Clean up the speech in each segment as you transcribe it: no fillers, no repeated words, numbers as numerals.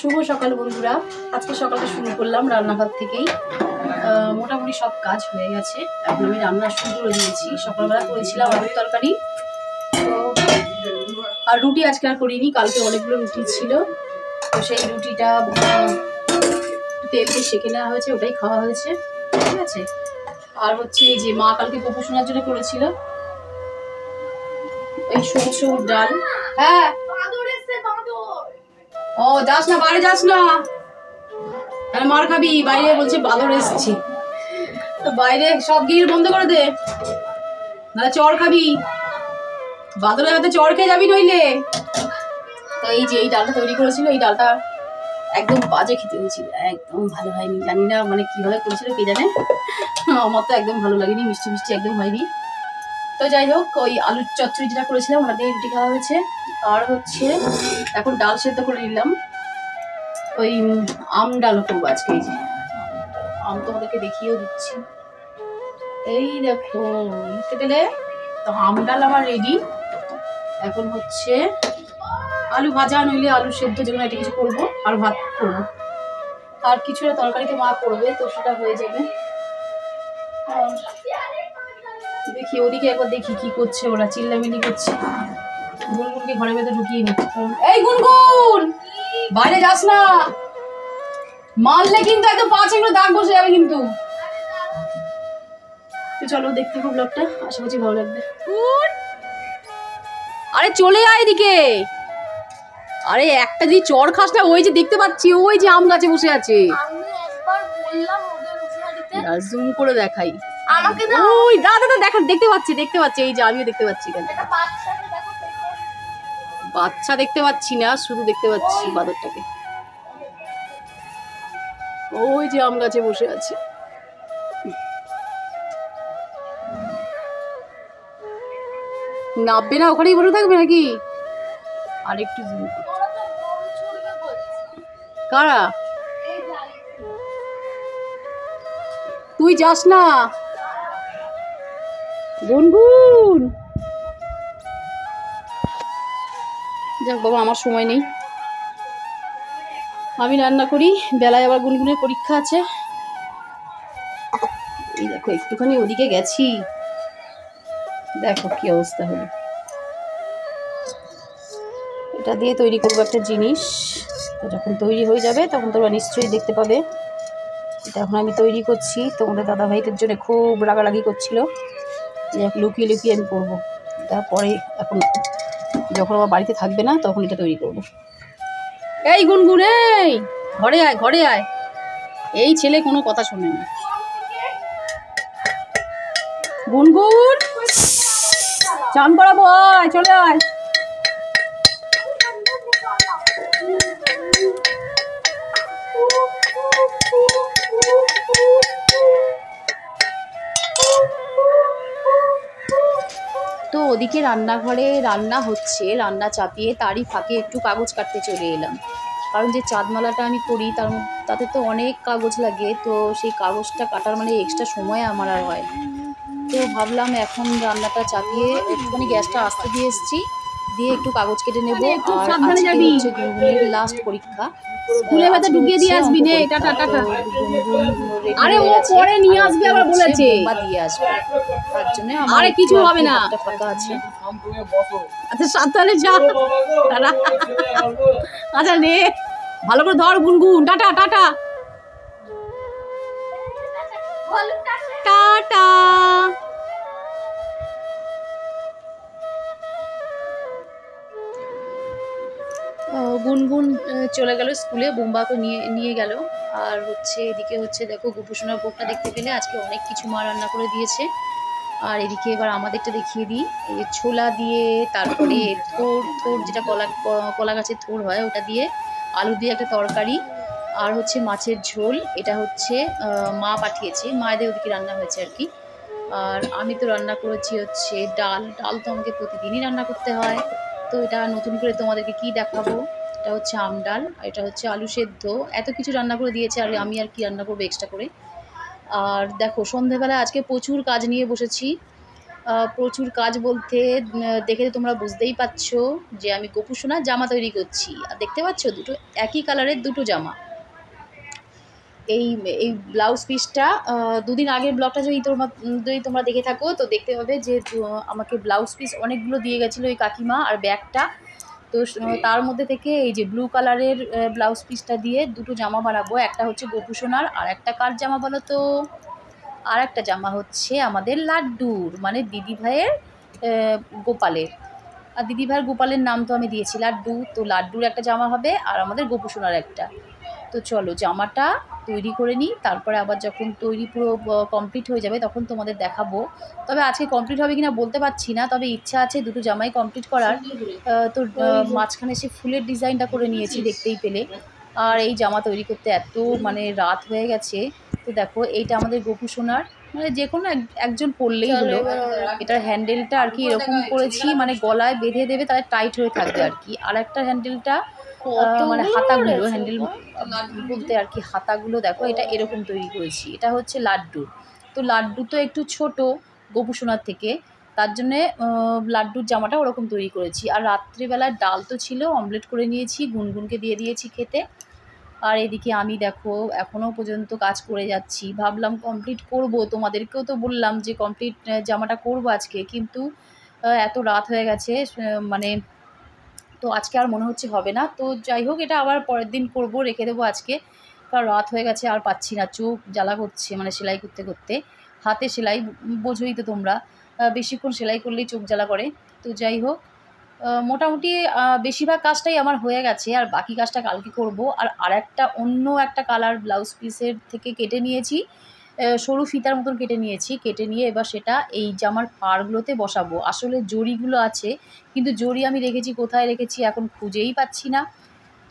শুভ সকাল বন্ধুরা। আজকে সকালটা শুরু করলাম রান্নাঘর থেকেই। মোটামুটি সব কাজ হয়ে গেছে। এখন আমি রান্না শুরু করে দিয়েছি। সকালবেলা করেছিলাম আলুর তরকারি, তো আর রুটি আজকে আর করিনি। কালকে অনেকগুলো রুটি ছিল, তো সেই রুটিটা তেল দিয়ে সেঁকে নেওয়া হয়েছে, ওটাই খাওয়া হয়েছে। ঠিক আছে। আর হচ্ছে এই যে মা কালকে পপু শোনার জন্য করেছিল এই সরষের ডাল। হ্যাঁ, ও যাস না, বাইরে যাস না, মার খাবি। বাইরে বলছে বাদর এসছি, তো বাইরে সব গিয়ে বন্ধ করে দে, নাহলে চড় খাবি। বাদরের হাতে চড় খেয়ে যাবি নইলে। তো এই যে এই ডালটা তৈরি করেছিল, এই ডালটা একদম বাজে খেতে হয়েছিল, একদম ভালো হয়নি। জানি না মানে কিভাবে করেছিল কে জানে, আমার তো একদম ভালো লাগেনি, মিষ্টি মিষ্টি একদম হয়নি। তো যাই হোক, ওই আলুর চচ্চড়ি যেটা করেছিলাম ওটা দিয়ে রুটি খাওয়া হয়েছে। আর হচ্ছে এখন ডাল সেদ্ধ করে নিলাম, ওই আম ডাল করবো আজকে। এই যে আম তোমাদেরকে দেখিয়েও দিচ্ছি, এই দেখো পেলে। তো আম ডাল আমার রেডি। এখন হচ্ছে আলু ভাজা নইলে আলু সেদ্ধ, যেগুলো এটা কিছু করবো, আর ভাত করবো, আর কিছুটা তরকারিতে মা করবে, তো সেটা হয়ে যাবে। দেখি ওদিকে একবার দেখি কি করছে ওরা, চিল্লামিল্লি করছে। গুনগুনকে ঘরের ভেতরে ঢুকিয়ে নি। এই গুনগুন, বাইরে যাস না, মারলে কিন্তু একদম 5 এগুলো দাগ বসে যাবে কিন্তু। তো চলো দেখতে থাকো ব্লগটা, আশা করছি ভালো লাগবে। আরে চলে আয় এদিকে। আরে একটা যদি চড় খাস না, ওই যে দেখতে পাচ্ছি, ওই যে আম গাছে বসে আছে। জুম করে দেখাই আমাকে, ওই দাদা দেখা দেখতে পাচ্ছি, এই যে আমিও দেখতে পাচ্ছি। বাচ্চা দেখতে পাচ্ছি না, শুধু দেখতে পাচ্ছি বাদরটাকে। ওই যে আম গাছে বসে আছে। নাববে না, ওখানেই বসে থাকবে নাকি? আর একটু জুম কারা, তুই যাস না গুনগুন। যাক বাবা, আমার সময় নেই, আমি রান্না করি। বেলায় আবার গুনগুনের পরীক্ষা আছে। এই দেখো একটুখানি ওদিকে গেছি, দেখো কি অবস্থা হলো। এটা দিয়ে তৈরি করবো একটা জিনিস, তো যখন তৈরি হয়ে যাবে তখন তোমরা নিশ্চয়ই দেখতে পাবে। এটা এখন আমি তৈরি করছি, তোমাদের দাদা ভাইদের জন্য খুব রাগারাগি করছিল যে লুকিয়ে লুকিয়ে আমি করবো। তারপরে এখন যখন আমার বাড়িতে থাকবে না তখন এটা তৈরি করবো। এই গুনগুন, এই ঘরে আয়, ঘরে আয়। এই ছেলে কোনো কথা শোনে না। গুনগুন, চান করাবো, আয় চলে আয়। তো ওদিকে রান্নাঘরে রান্না হচ্ছে, রান্না চাপিয়ে তারই ফাঁকে একটু কাগজ কাটতে চলে এলাম। কারণ যে চাঁদমালাটা আমি করি তাতে তো অনেক কাগজ লাগে, তো সেই কাগজটা কাটার মানে এক্সট্রা সময় আমার আর হয়। তো ভাবলাম এখন রান্নাটা চাপিয়ে একটুখানি গ্যাসটা আস্তে দিয়ে এসেছি, দিয়ে একটু কাগজ কেটে নেবো। আর আজকে হচ্ছে গুনগুনের লাস্ট পরীক্ষা, স্কুলে হয়তো ঢুকিয়ে দিয়ে আসবি নে। Tata tata. আরে ও পরে নিয়ে আসবে, আবার বলেছে বা দিয়ে আসবে, তার জন্য আরে কিছু হবে না, ফাঁকা আছে। আচ্ছা সাবধানে যা। আচ্ছা নে, ভালো করে ধর গুনগুন। Tata tata tata. গুনগুন চলে গেল স্কুলে, বোম্বাকে নিয়ে গেল। আর হচ্ছে এদিকে হচ্ছে দেখো গোপুসোনার ভোগটা দেখতে পেলে আজকে অনেক কিছু মা রান্না করে দিয়েছে। আর এদিকে এবার আমাদেরটা দেখিয়ে দিই। এই যে ছোলা দিয়ে, তারপরে থোড় যেটা কলা গাছের থোড় হয় ওটা দিয়ে, আলু দিয়ে একটা তরকারি, আর হচ্ছে মাছের ঝোল। এটা হচ্ছে মা পাঠিয়েছে, মায়েদের ওদিকে রান্না হয়েছে আর কি। আর আমি তো রান্না করেছি হচ্ছে ডাল তো আমাকে প্রতিদিনই রান্না করতে হয়, তো এটা নতুন করে তোমাদেরকে কি দেখাবো। এটা হচ্ছে আম ডাল, আর এটা হচ্ছে আলু সেদ্ধ। এত কিছু রান্না করে দিয়েছে, আর আমি আর কি রান্না করবো এক্সট্রা করে। আর দেখো সন্ধ্যাবেলা আজকে প্রচুর কাজ নিয়ে বসেছি। প্রচুর কাজ বলতে দেখে তোমরা বুঝতেই পারছো যে আমি গোপু সোনার জামা তৈরি করছি। আর দেখতে পাচ্ছ দুটো একই কালারের দুটো জামা। এই এই ব্লাউজ পিসটা দুদিন আগের ব্লগটা যদি তোমরা দেখে থাকো তো দেখতে পাবে যে আমাকে ব্লাউজ পিস অনেকগুলো দিয়ে গেছিলো এই কাকিমা আর ব্যাগটা। তো তার মধ্যে থেকে এই যে ব্লু কালারের ব্লাউজ পিসটা দিয়ে দুটো জামা বানাবো। একটা হচ্ছে গোপু সোনার, আর একটা কার জামা বলো তো? আর একটা জামা হচ্ছে আমাদের লাড্ডুর, মানে দিদি ভাইয়ের গোপালের। আর দিদি ভাইয়ের গোপালের নাম তো আমি দিয়েছি লাড্ডু, তো লাড্ডুর একটা জামা হবে আর আমাদের গোপু সোনার একটা। তো চলো জামাটা তৈরি করে নিই, তারপরে আবার যখন তৈরি পুরো কমপ্লিট হয়ে যাবে তখন তোমাদের দেখাবো। তবে আজকে কমপ্লিট হবে কিনা বলতে পারছি না, তবে ইচ্ছা আছে দুটো জামাই কমপ্লিট করার। তো মাঝখানে সে ফুলের ডিজাইনটা করে নিয়েছি দেখতেই পেলে। আর এই জামা তৈরি করতে এত মানে রাত হয়ে গেছে। তো দেখো এইটা আমাদের গোপু সোনার, মানে যে কোনো একজন পরলেই হলো। এটার হ্যান্ডেলটা আর কি এরকম করেছি, মানে গলায় বেঁধে দেবে তাহলে টাইট হয়ে থাকবে আর কি। আর একটা হ্যান্ডেলটা মানে হাতাগুলো, হ্যান্ডেল বলতে আর কি হাতাগুলো দেখো এটা এরকম তৈরি করেছি। এটা হচ্ছে লাড্ডু। তো লাড্ডু তো একটু ছোট গোপু সোনার থেকে, তার জন্যে লাড্ডুর জামাটা ওরকম তৈরি করেছি। আর রাত্রিবেলায় ডাল তো ছিল, অমলেট করে নিয়েছি, গুনগুনকে দিয়ে দিয়েছি খেতে। আর এদিকে আমি দেখো এখনও পর্যন্ত কাজ করে যাচ্ছি। ভাবলাম কমপ্লিট করব, তোমাদেরকেও তো বললাম যে কমপ্লিট জামাটা করব আজকে, কিন্তু এত রাত হয়ে গেছে মানে তো আজকে আর মনে হচ্ছে হবে না। তো যাই হোক এটা আবার পরের দিন করব, রেখে দেবো আজকে, কারণ রাত হয়ে গেছে আর পাচ্ছি না, চোখ জ্বালা করছে মানে সেলাই করতে করতে। হাতে সেলাই বোঝোই তো তোমরা, বেশিক্ষণ সেলাই করলেই চোখ জ্বালা করে। তো যাই হোক মোটামুটি বেশিরভাগ কাজটাই আমার হয়ে গেছে, আর বাকি কাজটা কালকে করব। আর আরেকটা অন্য একটা কালার ব্লাউজ পিসের থেকে কেটে নিয়েছি, সরু ফিতার মতন কেটে নিয়েছি। কেটে নিয়ে এবার সেটা এই জামার পাড়গুলোতে বসাবো। আসলে জরিগুলো আছে, কিন্তু জরি আমি রেখেছি কোথায় রেখেছি এখন খুঁজেই পাচ্ছি না।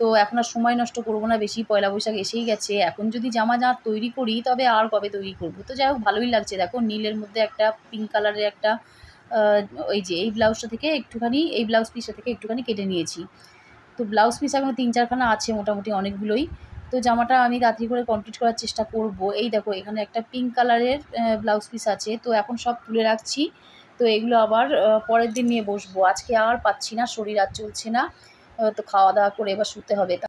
তো এখন আর সময় নষ্ট করবো না বেশি, পয়লা বৈশাখ এসেই গেছে। এখন যদি জামা তৈরি করি তবে আর কবে তৈরি করব। তো যাই হোক ভালোই লাগছে দেখো, নীলের মধ্যে একটা পিঙ্ক কালারের একটা ওই যে এই ব্লাউজটা থেকে একটুখানি, এই ব্লাউজ পিসটা থেকে একটুখানি কেটে নিয়েছি। তো ব্লাউজ পিস এখনো 3-4খানা আছে, মোটামুটি অনেকগুলোই। তো জামাটা আমি তাড়াতাড়ি করে কমপ্লিট করার চেষ্টা করব। এই দেখো এখানে একটা পিঙ্ক কালারের ব্লাউজ পিস আছে, তো এখন সব তুলে রাখছি। তো এগুলো আবার পরের দিন নিয়ে বসবো, আজকে আর পাচ্ছি না, শরীর আর চলছে না। তো খাওয়া দাওয়া করে এবার শুতে হবে।